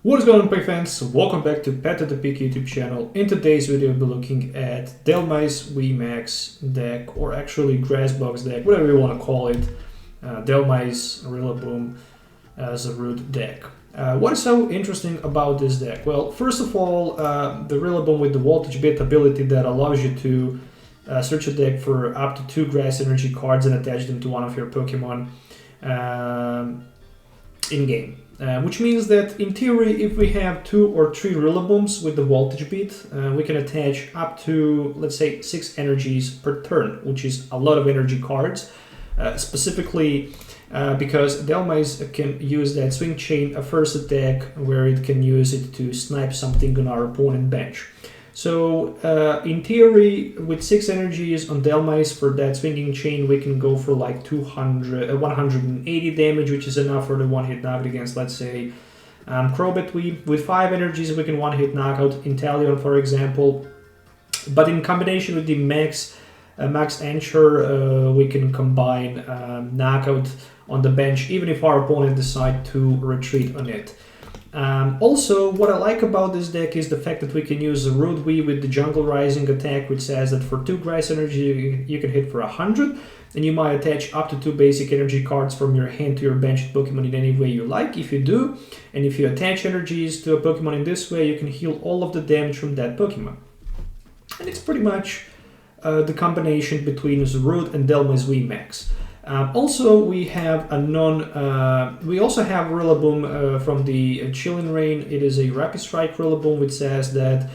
What is going on, Peg fans? Welcome back to Pet at the Peak YouTube channel. In today's video, we'll be looking at Dhelmise VMAX deck, or actually Grassbox deck, whatever you want to call it. Dhelmise Rillaboom Zarude deck. What is so interesting about this deck? Well, first of all, the Rillaboom with the voltage bit ability that allows you to search a deck for up to 2 Grass Energy cards and attach them to one of your Pokemon in-game. Which means that in theory, if we have 2 or 3 Rillabooms with the voltage bit, we can attach up to, let's say, 6 energies per turn, which is a lot of energy cards, specifically because Dhelmise can use that swing chain first attack, where it can use it to snipe something on our opponent bench. So in theory, with 6 energies on Dhelmise for that swinging chain, we can go for like 180 damage, which is enough for the one-hit knockout against, let's say, Crobat V. With 5 energies, we can one-hit knockout Inteleon, for example. But in combination with the Max Answer, we can combine knockout on the bench, even if our opponent decides to retreat on it. Also, what I like about this deck is the fact that we can use Zarude V with the Jungle Rising attack, which says that for 2 Grass Energy you can hit for 100, and you might attach up to 2 basic energy cards from your hand to your bench Pokemon in any way you like. If you do, and if you attach energies to a Pokemon in this way, you can heal all of the damage from that Pokemon. And it's pretty much the combination between Zarude and Dhelmise VMAX. Also, we have we also have Rillaboom from the Chillin' Rain. It is a Rapid Strike Rillaboom, which says that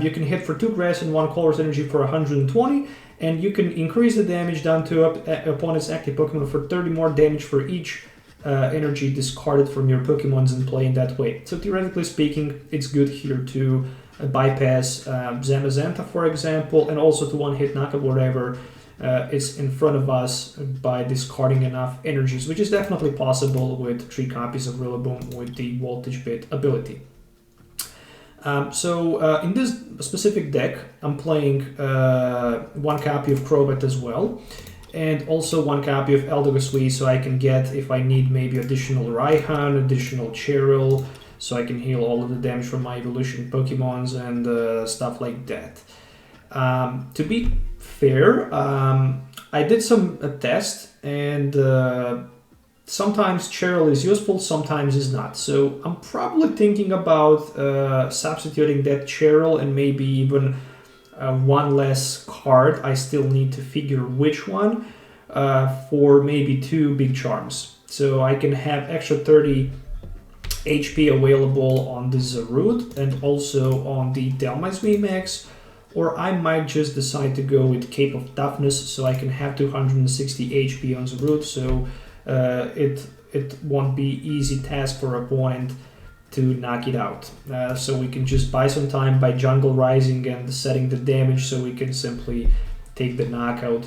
you can hit for 2 Grass and 1 Colorless Energy for 120, and you can increase the damage down to opponent's active Pokemon for 30 more damage for each energy discarded from your Pokemons in play in that way. So theoretically speaking, it's good here to bypass Zamazenta, for example, and also to one-hit knockout whatever is in front of us by discarding enough energies, which is definitely possible with 3 copies of Rillaboom with the voltage bit ability. In this specific deck, I'm playing 1 copy of Crobat as well, and also 1 copy of Eldegoss V, so I can get, if I need, maybe additional Raihan, additional Cheryl, so I can heal all of the damage from my evolution Pokemons and stuff like that. To be fair, I did some tests, and sometimes Cheryl is useful, sometimes is not. So I'm probably thinking about substituting that Cheryl and maybe even 1 less card. I still need to figure which one for maybe 2 big charms. So I can have extra 30 HP available on the Zarude and also on the Dhelmise VMAX. Or I might just decide to go with Cape of Toughness, so I can have 260 HP on Zarude, so it won't be easy task for opponent to knock it out. So we can just buy some time by Jungle Rising and setting the damage, so we can simply take the knockout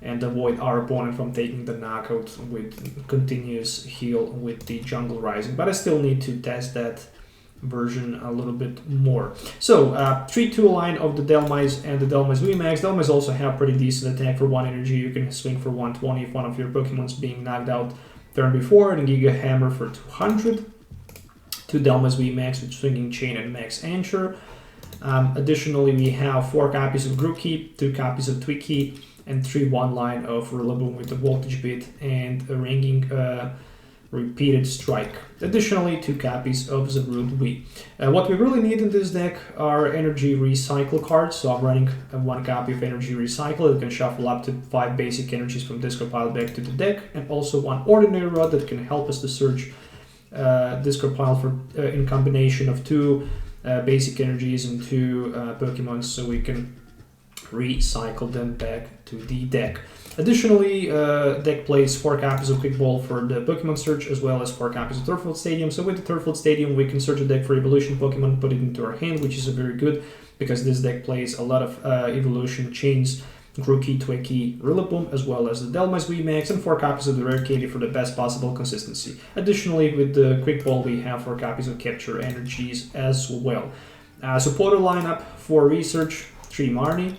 and avoid our opponent from taking the knockout with continuous heal with the Jungle Rising. But I still need to test that version a little bit more. So 3-2 line of the Dhelmise and the Dhelmise VMAX. Dhelmise also have pretty decent attack for 1 energy. You can swing for 120 if one of your Pokemon's being knocked out turn before, and Giga Hammer for 200 to Dhelmise VMAX with Swinging Chain and Max Answer. Additionally, we have 4 copies of Grookey, 2 copies of Thwackey, and 3 one-line of Rillaboom with the voltage bit and a ringing repeated strike. Additionally, 2 copies of Zarude V. What we really need in this deck are Energy Recycle cards, so I'm running 1 copy of Energy Recycle. It can shuffle up to 5 basic energies from discard pile back to the deck, and also 1 Ordinary Rod that can help us to search discard pile for in combination of 2 basic energies and 2 Pokemon, so we can recycle them back to the deck. Additionally, deck plays 4 copies of Quick Ball for the Pokemon search, as well as 4 copies of Turffield Stadium. So with the Turffield Stadium, we can search a deck for evolution Pokemon, put it into our hand, which is very good because this deck plays a lot of evolution chains, Grookey, Thwackey, Rillaboom, as well as the Dhelmise VMAX, and 4 copies of the Rare Candy for the best possible consistency. Additionally, with the Quick Ball, we have 4 copies of Capture Energies as well. Supporter lineup for research, 3 Marnie,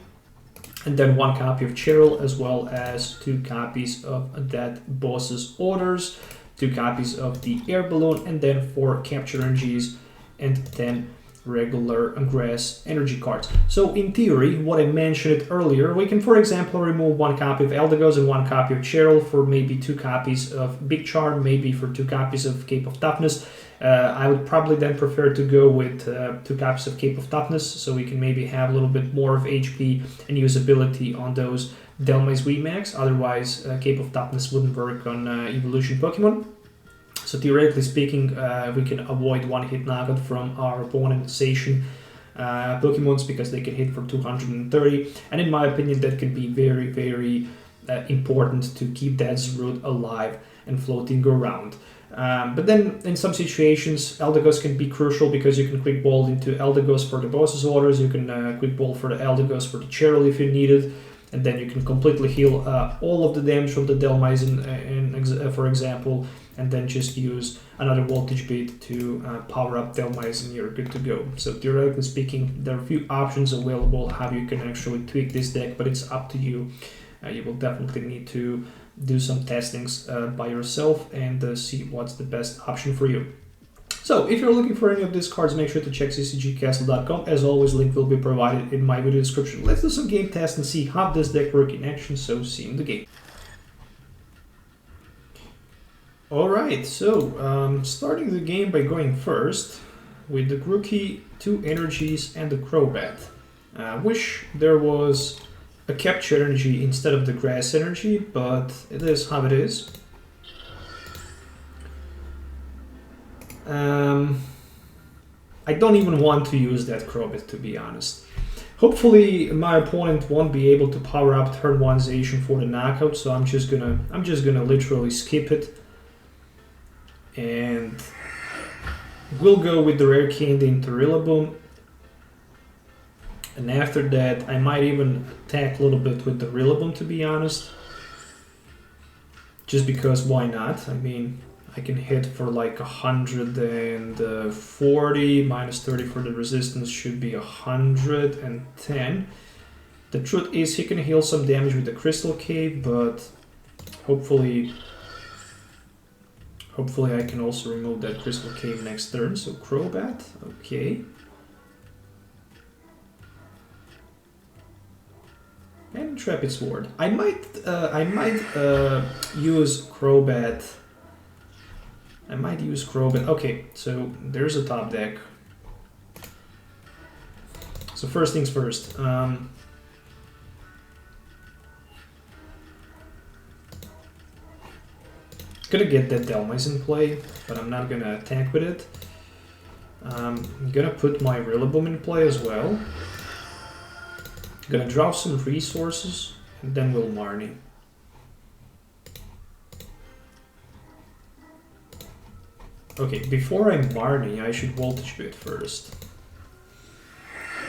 and then 1 copy of Cheryl, as well as 2 copies of that boss's orders, 2 copies of the Air Balloon, and then 4 Capture Energies and 10 regular grass energy cards. So in theory, what I mentioned earlier, we can, for example, remove 1 copy of Eldegoss and 1 copy of Cheryl for maybe 2 copies of Big Charm, maybe for 2 copies of Cape of Toughness. I would probably then prefer to go with 2 copies of Cape of Toughness, so we can maybe have a little bit more of HP and usability on those Dhelmise VMAX. Otherwise, Cape of Toughness wouldn't work on Evolution Pokemon. So theoretically speaking, we can avoid one-hit knockout from our opponent Station Pokemons because they can hit for 230. And in my opinion, that can be very, very important to keep that Zarude alive and floating around. But then in some situations, Eldegoss can be crucial because you can quick ball into Eldegoss for the boss's orders, you can quick ball for the Eldegoss for the Cheryl if you need it, and then you can completely heal all of the damage from the Dhelmise, for example, and then just use another voltage beat to power up Dhelmise and you're good to go. So theoretically speaking, there are a few options available how you can actually tweak this deck, but it's up to you. You will definitely need to do some testings by yourself and see what's the best option for you. So if you're looking for any of these cards, make sure to check ccgcastle.com. As always, link will be provided in my video description. Let's do some game tests and see how this deck works in action, so see you in the game. Alright, so starting the game by going first with the Grookey, 2 energies and the Crobat. Wish there was a Capture Energy instead of the Grass Energy, but it is how it is. I don't even want to use that Crobat, to be honest. Hopefully my opponent won't be able to power up turn 1 Zacian for the knockout, so I'm just gonna literally skip it. And we'll go with the Rare Candy into Rillaboom. And after that, I might even attack a little bit with the Rillaboom, to be honest. Just because, why not? I mean, I can hit for like 140, minus 30 for the resistance should be 110. The truth is, he can heal some damage with the Crystal Cave, but hopefully I can also remove that Crystal Cave next turn. So Crobat, okay. And Intrepid Sword. I might use Crobat. Okay, so there's a top deck. So first things first. Gonna get that Dhelmise in play, but I'm not gonna attack with it. I'm gonna put my Rillaboom in play as well. Gonna draw some resources, and then we'll Marnie. Okay, before I Marnie, I should Voltage Bit first.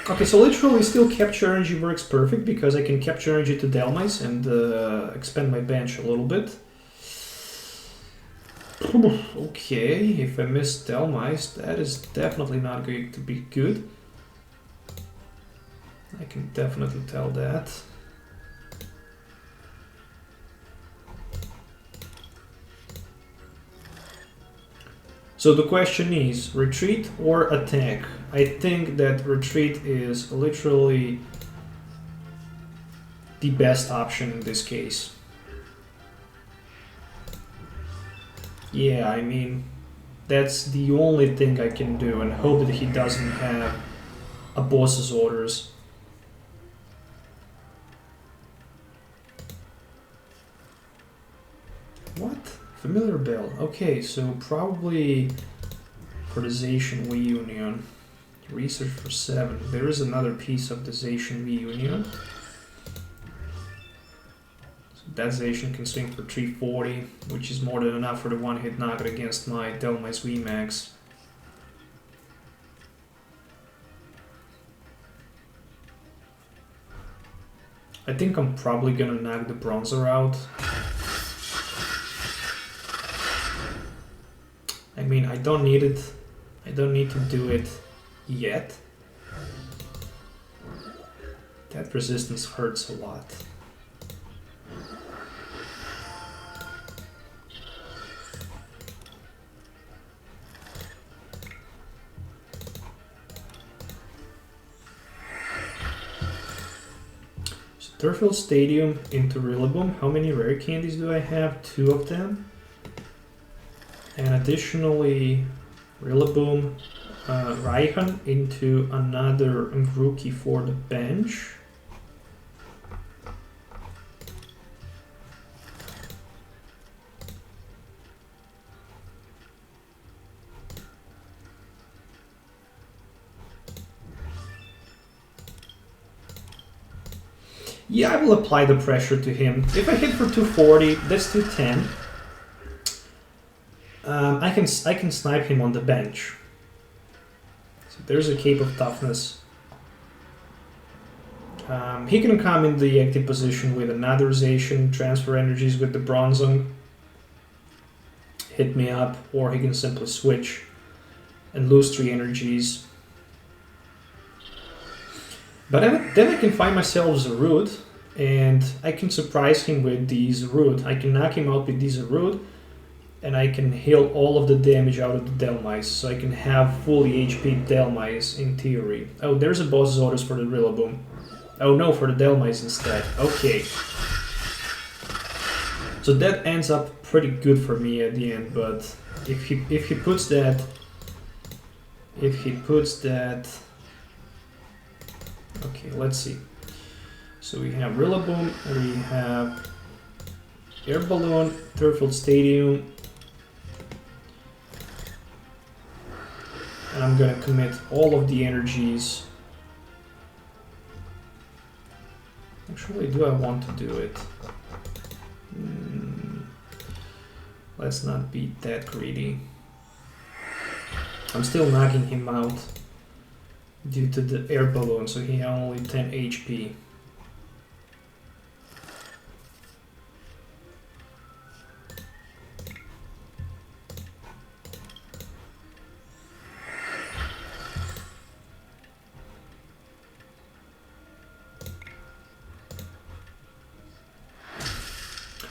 Okay, so literally still Capture Energy works perfect, because I can Capture Energy to Dhelmise and expand my bench a little bit. Okay, if I miss Dhelmise, that is definitely not going to be good. I can definitely tell that. So the question is, retreat or attack? I think that retreat is literally the best option in this case. Yeah, I mean, that's the only thing I can do, and hope that he doesn't have a boss's orders. What? Familiar Bell. Okay, so probably for the Zacian Reunion. Research for 7. There is another piece of the Zacian Reunion. That Zacian can swing for 340, which is more than enough for the one-hit knockout against my Dhelmise VMAX. I think I'm probably gonna knock the Bronzer out. I mean, I don't need it. I don't need to do it yet. That resistance hurts a lot. Turffield Stadium into Rillaboom. How many rare candies do I have? 2 of them. And additionally, Rillaboom Raihan into another Grookey for the bench. Yeah, I will apply the pressure to him. If I hit for 240, that's 210. I can snipe him on the bench. So there's a Cape of Toughness. He can come in the active position with another Zacian, transfer energies with the Bronzong, hit me up, or he can simply switch and lose 3 energies. But then I can find myself Zarude, and I can surprise him with the Zarude. I can knock him out with the Zarude, and I can heal all of the damage out of the Dhelmise, so I can have fully HP Dhelmise in theory. Oh, there's a boss's orders for the Rillaboom. Oh no, for the Dhelmise instead. Okay. So that ends up pretty good for me at the end, but if he puts that... Okay, let's see. So we have Rillaboom, we have Air Balloon, Turffield Stadium, and I'm gonna commit all of the energies. Actually, do I want to do it? Let's not be that greedy. I'm still knocking him out due to the air balloon, so he has only 10 HP.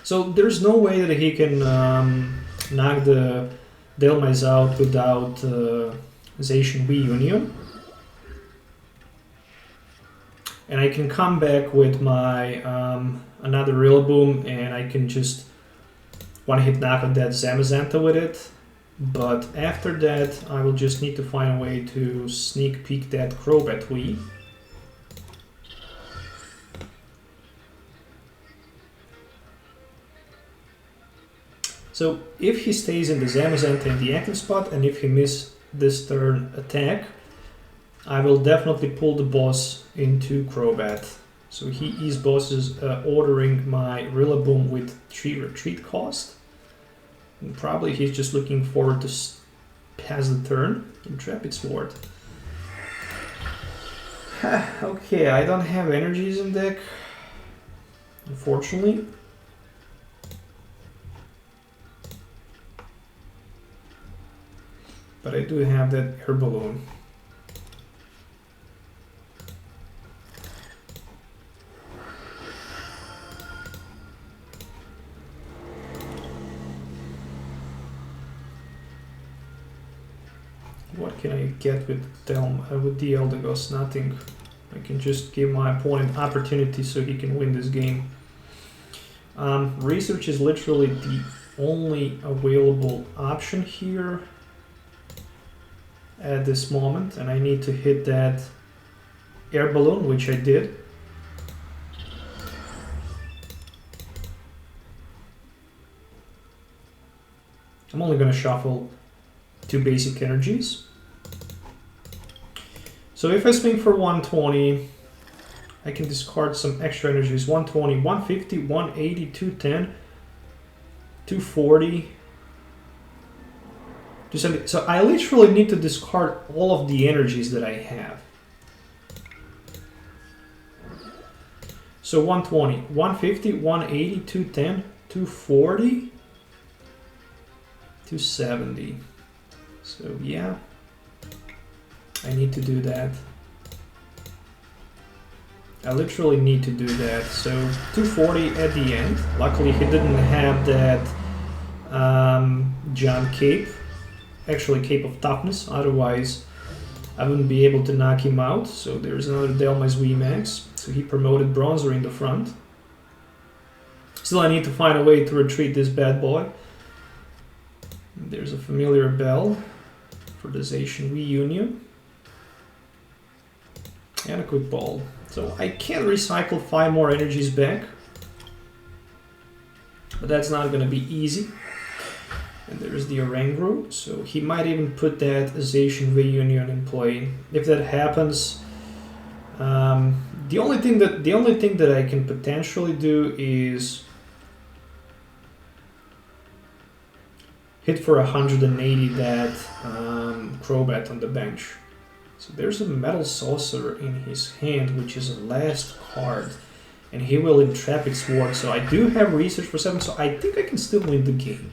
So there's no way that he can knock the Dhelmise out without Zacian reunion. And I can come back with my another Rillaboom, and I can just one-hit knock on that Zamazenta with it. But after that, I will just need to find a way to sneak peek that Crobat V. So if he stays in the Zamazenta in the active spot, and if he misses this turn attack, I will definitely pull the boss into Crobat. So he is bosses ordering my Rillaboom with 3 retreat cost. And probably he's just looking forward to pass the turn. Intrepid Sword. Okay, I don't have energies in deck, unfortunately. But I do have that Air Balloon. What can I get with the Eldegoss? Nothing. I can just give my opponent opportunity so he can win this game. Research is literally the only available option here at this moment, and I need to hit that air balloon, which I did. I'm only going to shuffle 2 basic energies. So if I swing for 120, I can discard some extra energies. 120, 150, 180, 210, 240, 270. So I literally need to discard all of the energies that I have. So 120, 150, 180, 210, 240, 270. So yeah, I need to do that. I literally need to do that. So 240 at the end. Luckily he didn't have that John Cape. Actually Cape of Toughness. Otherwise I wouldn't be able to knock him out. So there's another Dhelmise VMAX. So he promoted Bronzer in the front. Still, I need to find a way to retreat this bad boy. There's a familiar bell for the Zacian reunion. And a quick ball. So I can recycle 5 more energies back. But that's not going to be easy. And there's the Oranguru. So he might even put that Zacian reunion in play. If that happens, the only thing that I can potentially do is hit for 180 that Crobat on the bench. So there's a Metal Saucer in his hand, which is a last card. And he will entrap its ward. So I do have research for 7, so I think I can still win the game.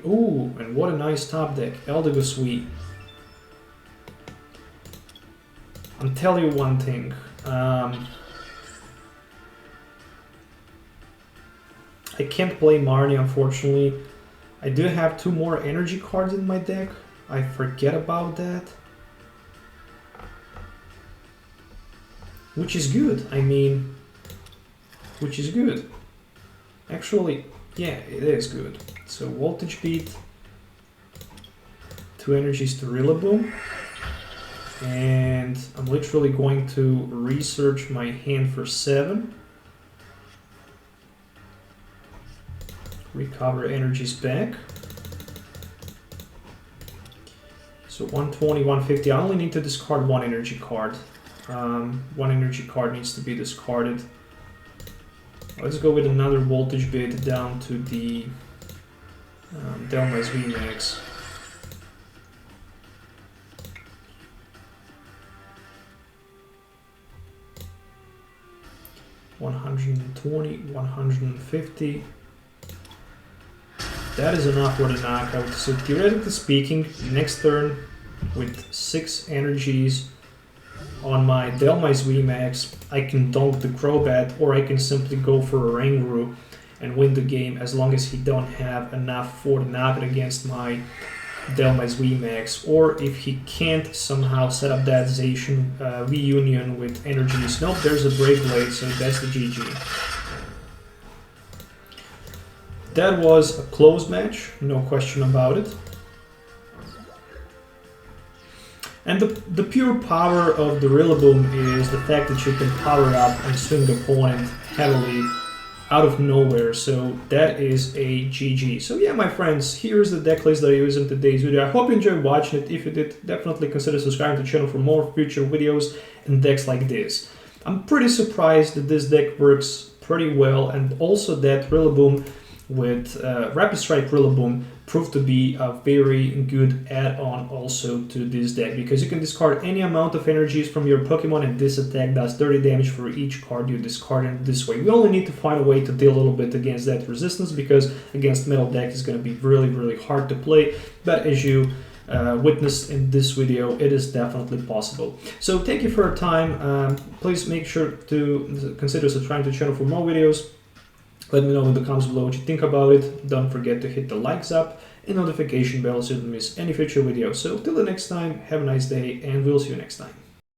Ooh, and what a nice top deck. Eldegoss V. I'll tell you one thing. I can't play Marnie, unfortunately. I do have 2 more energy cards in my deck. I forget about that. Which is good. I mean, which is good. Actually, yeah, it is good. So Voltage Beat, 2 energies to Rillaboom. And I'm literally going to research my hand for 7. Recover energies back. So 120, 150. I only need to discard 1 energy card. 1 energy card needs to be discarded. Let's go with another voltage bit down to the Dhelmise VMAX. $120, 150. That is enough for the knockout. So theoretically speaking, next turn with 6 energies on my Dhelmise VMAX, I can dunk the Crobat, or I can simply go for a Oranguru and win the game, as long as he don't have enough for the knockout against my Dhelmise VMAX, or if he can't somehow set up that Zacian reunion with energies. Nope, there's a Break Blade, so that's the GG. That was a close match, no question about it. And the pure power of the Rillaboom is the fact that you can power up and swing the opponent heavily out of nowhere, so that is a GG. So yeah, my friends, here's the deck list that I used in today's video. I hope you enjoyed watching it. If you did, definitely consider subscribing to the channel for more future videos and decks like this. I'm pretty surprised that this deck works pretty well, and also that Rillaboom with Rapid Strike Rillaboom proved to be a very good add-on also to this deck, because you can discard any amount of energies from your Pokemon, and this attack does 30 damage for each card you discard in this way. We only need to find a way to deal a little bit against that resistance, because against metal deck is going to be really hard to play, but as you witnessed in this video, it is definitely possible. So thank you for your time. Please make sure to consider subscribing to the channel for more videos. Let me know in the comments below what you think about it. Don't forget to hit the likes up and notification bell so you don't miss any future videos. So till the next time, have a nice day, and we'll see you next time.